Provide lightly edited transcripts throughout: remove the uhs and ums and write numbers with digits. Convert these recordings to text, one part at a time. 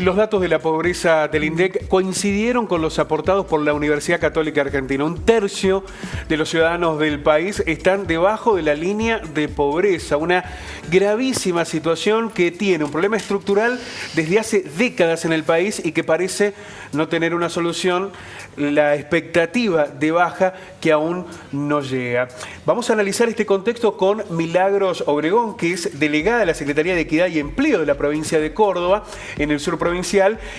Los datos de la pobreza del INDEC coincidieron con los aportados por la Universidad Católica Argentina. Un tercio de los ciudadanos del país están debajo de la línea de pobreza, una gravísima situación que tiene un problema estructural desde hace décadas en el país y que parece no tener una solución, la expectativa de baja que aún no llega. Vamos a analizar este contexto con Milagros Obregón, que es delegada de la Secretaría de Equidad y Empleo de la provincia de Córdoba, en el sur provincial,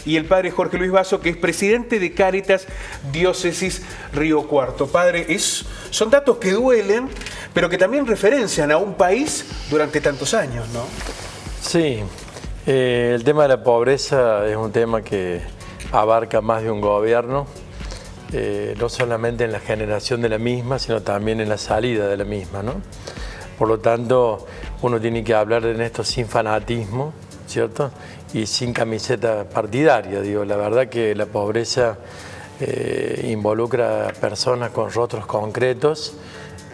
y el padre Jorge Luis Basso, que es presidente de Cáritas Diócesis Río Cuarto. Padre, son datos que duelen, pero que también referencian a un país durante tantos años, ¿no? Sí, el tema de la pobreza es un tema que abarca más de un gobierno, no solamente en la generación de la misma, sino también en la salida de la misma, ¿no? Por lo tanto, uno tiene que hablar en esto sin fanatismo, ¿cierto? Y sin camiseta partidaria. Digo, la verdad que la pobreza involucra a personas con rostros concretos,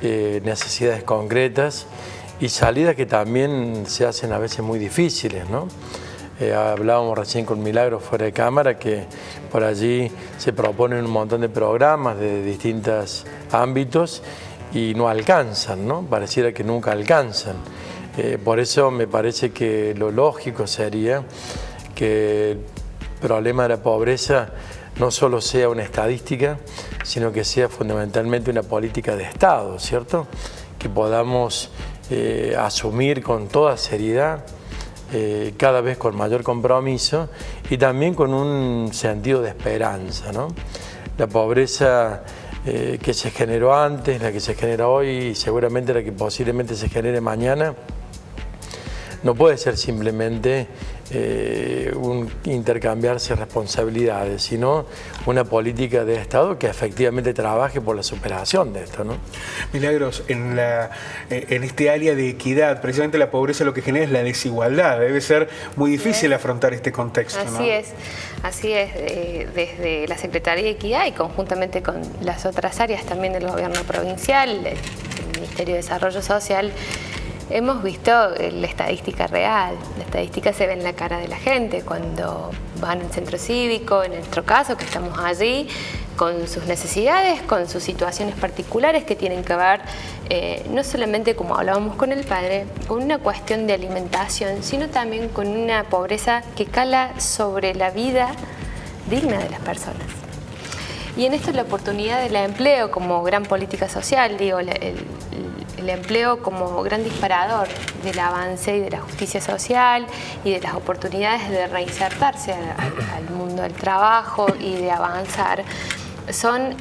necesidades concretas y salidas que también se hacen a veces muy difíciles, ¿no? Hablábamos recién con Milagros fuera de cámara que por allí se proponen un montón de programas de distintos ámbitos y no alcanzan, ¿no? Pareciera que nunca alcanzan. Por eso me parece que lo lógico sería que el problema de la pobreza no solo sea una estadística, sino que sea fundamentalmente una política de Estado, ¿cierto? Que podamos asumir con toda seriedad, cada vez con mayor compromiso y también con un sentido de esperanza, ¿no? La pobreza que se generó antes, la que se genera hoy y seguramente la que posiblemente se genere mañana, no puede ser simplemente un intercambiarse responsabilidades, sino una política de Estado que efectivamente trabaje por la superación de esto, ¿no? Milagros, en este área de equidad, precisamente la pobreza lo que genera es la desigualdad. Debe ser muy difícil afrontar este contexto, ¿no? Así es. Desde la Secretaría de Equidad y conjuntamente con las otras áreas también del gobierno provincial, el Ministerio de Desarrollo Social, hemos visto la estadística real. La estadística se ve en la cara de la gente cuando van al centro cívico, en nuestro caso, que estamos allí, con sus necesidades, con sus situaciones particulares que tienen que ver, no solamente, como hablábamos con el padre, con una cuestión de alimentación, sino también con una pobreza que cala sobre la vida digna de las personas. Y en esto la oportunidad del empleo como gran política social, digo, el empleo como gran disparador del avance y de la justicia social y de las oportunidades de reinsertarse al mundo del trabajo y de avanzar, son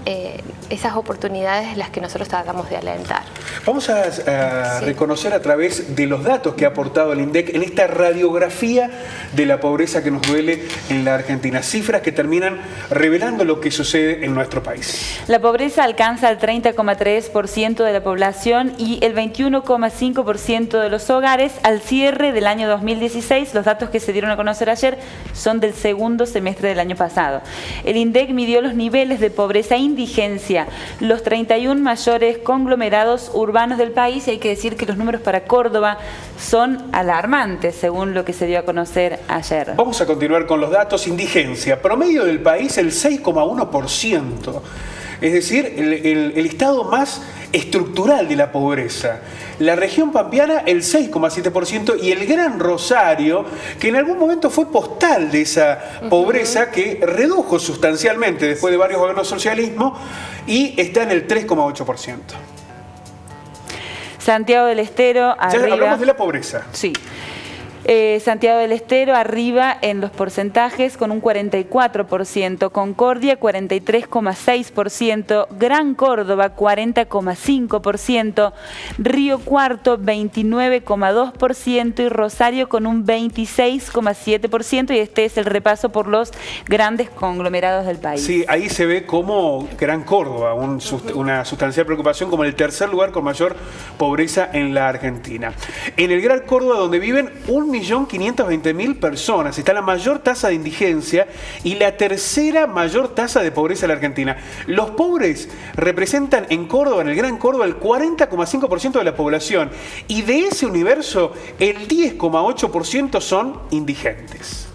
esas oportunidades las que nosotros tratamos de alentar. Vamos a reconocer a través de los datos que ha aportado el INDEC en esta radiografía de la pobreza que nos duele en la Argentina. Cifras que terminan revelando lo que sucede en nuestro país. La pobreza alcanza el 30,3% de la población y el 21,5% de los hogares al cierre del año 2016. Los datos que se dieron a conocer ayer son del segundo semestre del año pasado. El INDEC midió los niveles de pobreza e indigencia, los 31 mayores conglomerados urbanos del país, y hay que decir que los números para Córdoba son alarmantes, según lo que se dio a conocer ayer. Vamos a continuar con los datos. Indigencia, promedio del país el 6,1%. Es decir, el estado más estructural de la pobreza. La región pampeana el 6,7% y el Gran Rosario, que en algún momento fue postal de esa pobreza, que redujo sustancialmente después de varios gobiernos socialismo y está en el 3,8%. Santiago del Estero arriba. Ya hablamos de la pobreza. Sí. Santiago del Estero arriba en los porcentajes con un 44%, Concordia 43,6%, Gran Córdoba 40,5%, Río Cuarto 29,2% y Rosario con un 26,7%, y este es el repaso por los grandes conglomerados del país. Sí, ahí se ve como Gran Córdoba, una sustancial preocupación, como el tercer lugar con mayor pobreza en la Argentina. En el Gran Córdoba, donde viven 1.520.000 personas, está la mayor tasa de indigencia y la tercera mayor tasa de pobreza en la Argentina. Los pobres representan en Córdoba, en el Gran Córdoba, el 40,5% de la población, y de ese universo el 10,8% son indigentes.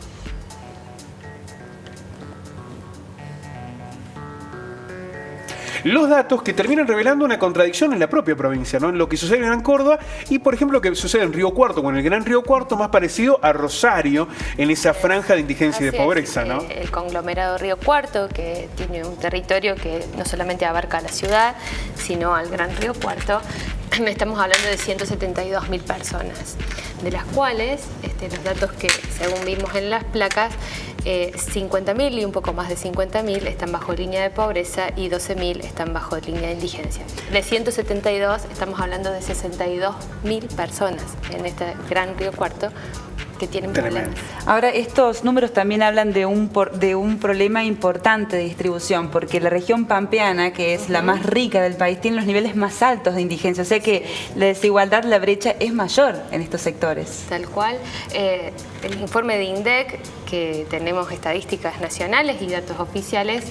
los datos que terminan revelando una contradicción en la propia provincia, ¿no? En lo que sucede en Gran Córdoba y, por ejemplo, lo que sucede en Río Cuarto, con el Gran Río Cuarto más parecido a Rosario en esa franja de indigencia y de pobreza, ¿no? El conglomerado Río Cuarto, que tiene un territorio que no solamente abarca a la ciudad, sino al Gran Río Cuarto, estamos hablando de 172.000 personas, de las cuales los datos que según vimos en las placas, 50.000 y un poco más de 50.000 están bajo línea de pobreza y 12.000 están bajo línea de indigencia. De 172 estamos hablando de 62.000 personas en este Gran Río Cuarto que tienen problemas. Ahora, estos números también hablan de un problema importante de distribución, porque la región pampeana, que es la más rica del país, tiene los niveles más altos de indigencia, o sea que la desigualdad, la brecha es mayor en estos sectores. Tal cual. El informe de INDEC, que tenemos estadísticas nacionales y datos oficiales,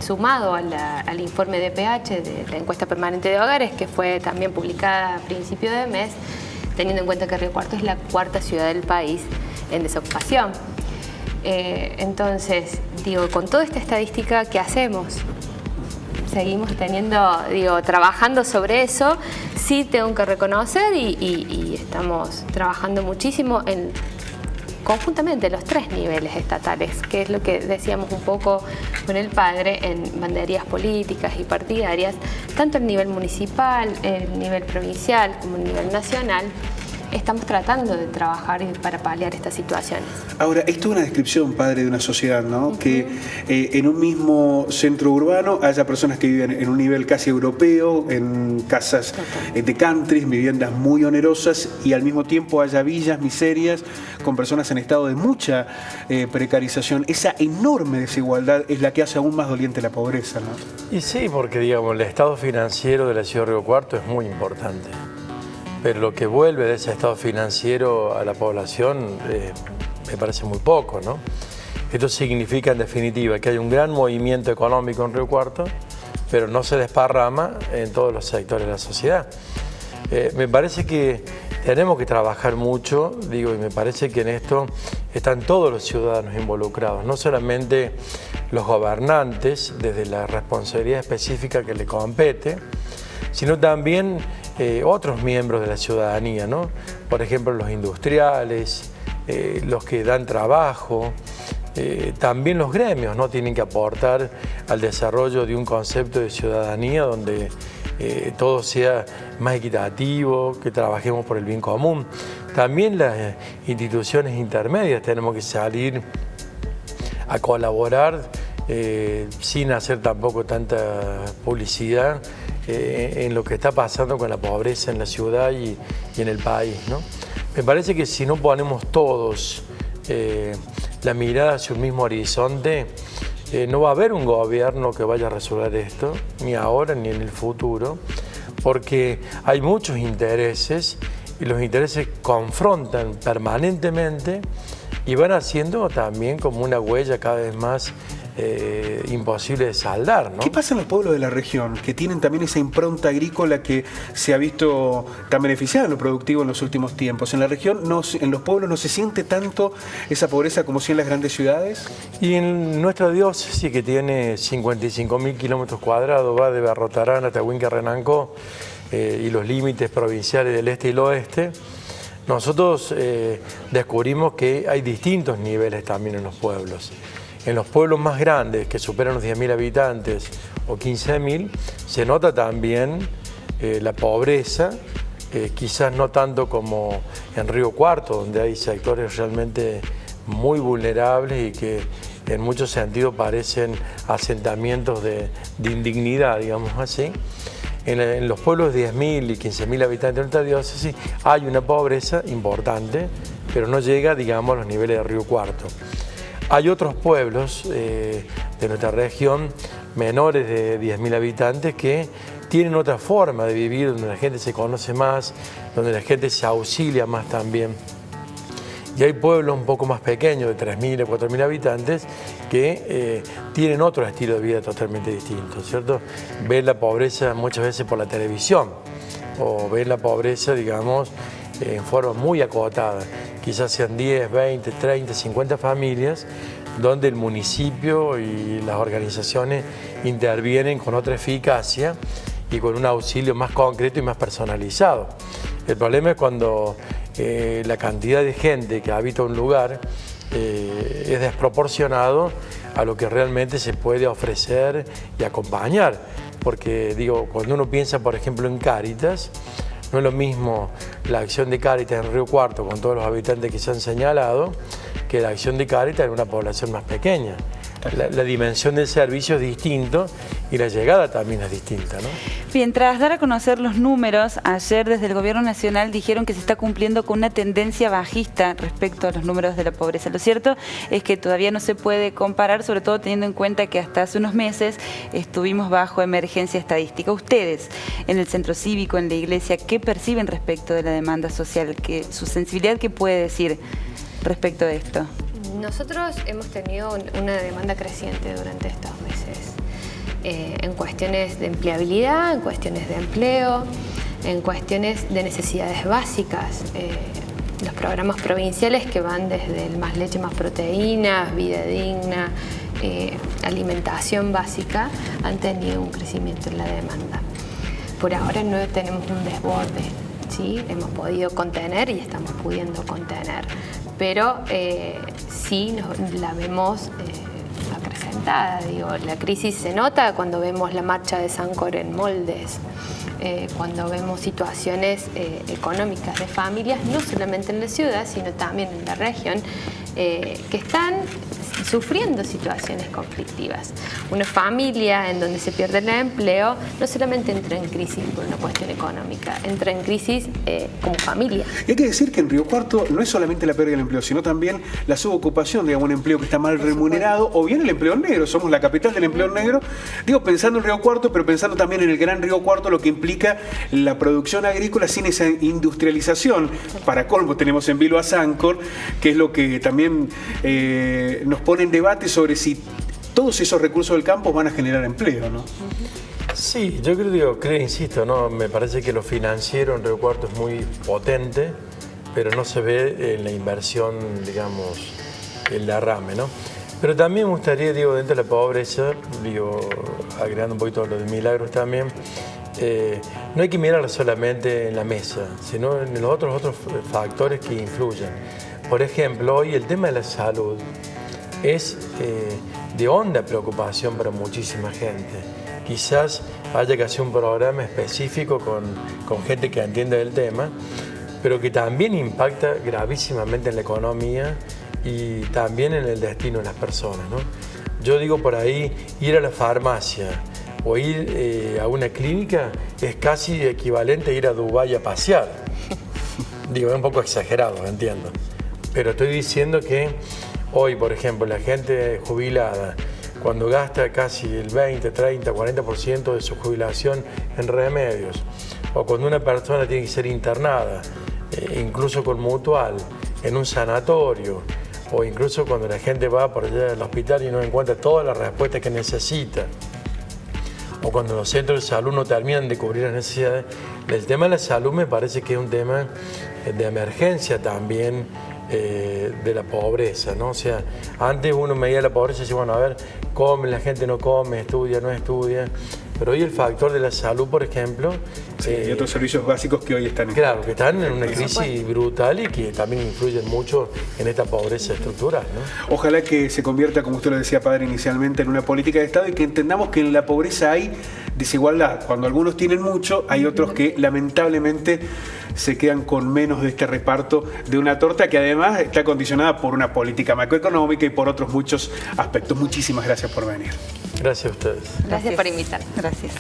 sumado al informe de PH, de la encuesta permanente de hogares, que fue también publicada a principio de mes, teniendo en cuenta que Río Cuarto es la cuarta ciudad del país en desocupación. Entonces, digo, con toda esta estadística, ¿qué hacemos? Seguimos trabajando sobre eso. Sí tengo que reconocer y estamos trabajando muchísimo conjuntamente los 3 niveles estatales, que es lo que decíamos un poco con el padre en banderías políticas y partidarias, tanto el nivel municipal, el nivel provincial como el nivel nacional. Estamos tratando de trabajar para paliar estas situaciones. Ahora, esto es una descripción, padre, de una sociedad, ¿no? Que en un mismo centro urbano haya personas que viven en un nivel casi europeo, en casas de country, viviendas muy onerosas, y al mismo tiempo haya villas, miserias, con personas en estado de mucha precarización. Esa enorme desigualdad es la que hace aún más doliente la pobreza, ¿no? Y sí, porque digamos, el estado financiero de la ciudad de Río Cuarto es muy importante. Pero lo que vuelve de ese estado financiero a la población me parece muy poco, ¿no? Esto significa, en definitiva, que hay un gran movimiento económico en Río Cuarto, pero no se desparrama en todos los sectores de la sociedad. Me parece que tenemos que trabajar mucho, y me parece que en esto están todos los ciudadanos involucrados, no solamente los gobernantes, desde la responsabilidad específica que le compete, sino también otros miembros de la ciudadanía, ¿no? Por ejemplo, los industriales, los que dan trabajo, también los gremios, ¿no? Tienen que aportar al desarrollo de un concepto de ciudadanía donde todo sea más equitativo, que trabajemos por el bien común. También las instituciones intermedias tenemos que salir a colaborar sin hacer tampoco tanta publicidad en lo que está pasando con la pobreza en la ciudad y en el país, ¿no? Me parece que si no ponemos todos la mirada hacia un mismo horizonte, no va a haber un gobierno que vaya a resolver esto, ni ahora ni en el futuro, porque hay muchos intereses y los intereses confrontan permanentemente y van haciendo también como una huella cada vez más imposible de saldar, ¿no? ¿Qué pasa en los pueblos de la región que tienen también esa impronta agrícola que se ha visto tan beneficiada en lo productivo en los últimos tiempos? ¿En la región, en los pueblos, no se siente tanto esa pobreza como si en las grandes ciudades? Y en nuestra diócesis, que tiene 55.000 kilómetros cuadrados, va de Barrotarán hasta Huinca-Renanco y los límites provinciales del este y el oeste, nosotros descubrimos que hay distintos niveles también en los pueblos. En los pueblos más grandes, que superan los 10.000 habitantes o 15.000, se nota también la pobreza, quizás no tanto como en Río Cuarto, donde hay sectores realmente muy vulnerables y que en muchos sentidos parecen asentamientos de indignidad, digamos así. En los pueblos de 10.000 y 15.000 habitantes de nuestra diócesis hay una pobreza importante, pero no llega, digamos, a los niveles de Río Cuarto. Hay otros pueblos de nuestra región, menores de 10.000 habitantes, que tienen otra forma de vivir, donde la gente se conoce más, donde la gente se auxilia más también. Y hay pueblos un poco más pequeños, de 3.000 o 4.000 habitantes, que tienen otro estilo de vida totalmente distinto, ¿cierto? Ven la pobreza muchas veces por la televisión, o ven la pobreza, digamos, en forma muy acotada. Quizás sean 10, 20, 30, 50 familias donde el municipio y las organizaciones intervienen con otra eficacia y con un auxilio más concreto y más personalizado. El problema es cuando la cantidad de gente que habita un lugar es desproporcionado a lo que realmente se puede ofrecer y acompañar. Porque digo, cuando uno piensa, por ejemplo, en Cáritas, no es lo mismo la acción de Cáritas en Río Cuarto con todos los habitantes que se han señalado que la acción de Cáritas en una población más pequeña. La dimensión del servicio es distinto y la llegada también es distinta, ¿no? Bien, tras dar a conocer los números, ayer desde el Gobierno Nacional dijeron que se está cumpliendo con una tendencia bajista respecto a los números de la pobreza. Lo cierto es que todavía no se puede comparar, sobre todo teniendo en cuenta que hasta hace unos meses estuvimos bajo emergencia estadística. Ustedes, en el centro cívico, en la iglesia, ¿qué perciben respecto de la demanda social? ¿Su sensibilidad qué puede decir respecto de esto? Nosotros hemos tenido una demanda creciente durante estos meses, en cuestiones de empleabilidad, en cuestiones de empleo, en cuestiones de necesidades básicas. Los programas provinciales que van desde el Más Leche, Más Proteínas, Vida Digna, alimentación básica, han tenido un crecimiento en la demanda. Por ahora no tenemos un desborde, ¿sí? Hemos podido contener y estamos pudiendo contener, pero sí la vemos acrecentada. Digo, la crisis se nota cuando vemos la marcha de Sancor en Moldes, cuando vemos situaciones económicas de familias, no solamente en la ciudad, sino también en la región, que están sufriendo situaciones conflictivas. Una familia en donde se pierde el empleo no solamente entra en crisis por una cuestión económica, entra en crisis como familia. Y hay que decir que en Río Cuarto no es solamente la pérdida del empleo, sino también la subocupación, digamos, un empleo que está mal remunerado, o bien el empleo negro. Somos la capital del empleo negro. Digo, pensando en Río Cuarto, pero pensando también en el Gran Río Cuarto, lo que implica la producción agrícola sin esa industrialización. Para colmo tenemos en vilo a Sancor, que es lo que también nos pone en debate sobre si todos esos recursos del campo van a generar empleo, ¿no? Sí, yo insisto, ¿no? Me parece que lo financiero en Río Cuarto es muy potente, pero no se ve en la inversión, digamos, el derrame, ¿no? Pero también me gustaría, dentro de la pobreza, agregando un poquito lo de Milagros también, no hay que mirarla solamente en la mesa, sino en los otros factores que influyen. Por ejemplo, hoy el tema de la salud es de honda preocupación para muchísima gente. Quizás haya que hacer un programa específico con gente que entiende del tema, pero que también impacta gravísimamente en la economía y también en el destino de las personas, ¿no? Yo digo por ahí, ir a la farmacia o ir a una clínica es casi equivalente a ir a Dubái a pasear. Es un poco exagerado, entiendo. Pero estoy diciendo que hoy, por ejemplo, la gente jubilada, cuando gasta casi el 20, 30, 40% de su jubilación en remedios, o cuando una persona tiene que ser internada, incluso con mutual, en un sanatorio, o incluso cuando la gente va por allá al hospital y no encuentra todas las respuestas que necesita, o cuando los centros de salud no terminan de cubrir las necesidades, el tema de la salud me parece que es un tema de emergencia también, de la pobreza, ¿no? O sea, antes uno medía la pobreza y decía, bueno, a ver, come, la gente no come, estudia, no estudia, pero hoy el factor de la salud, por ejemplo... Sí, y otros servicios básicos que hoy están en... Claro, que están en una crisis brutal y que también influyen mucho en esta pobreza estructural, ¿no? Ojalá que se convierta, como usted lo decía, padre, inicialmente, en una política de Estado y que entendamos que en la pobreza hay desigualdad. Cuando algunos tienen mucho, hay otros que lamentablemente se quedan con menos de este reparto de una torta que además está condicionada por una política macroeconómica y por otros muchos aspectos. Muchísimas gracias por venir. Gracias a ustedes. Gracias por invitarnos. Gracias.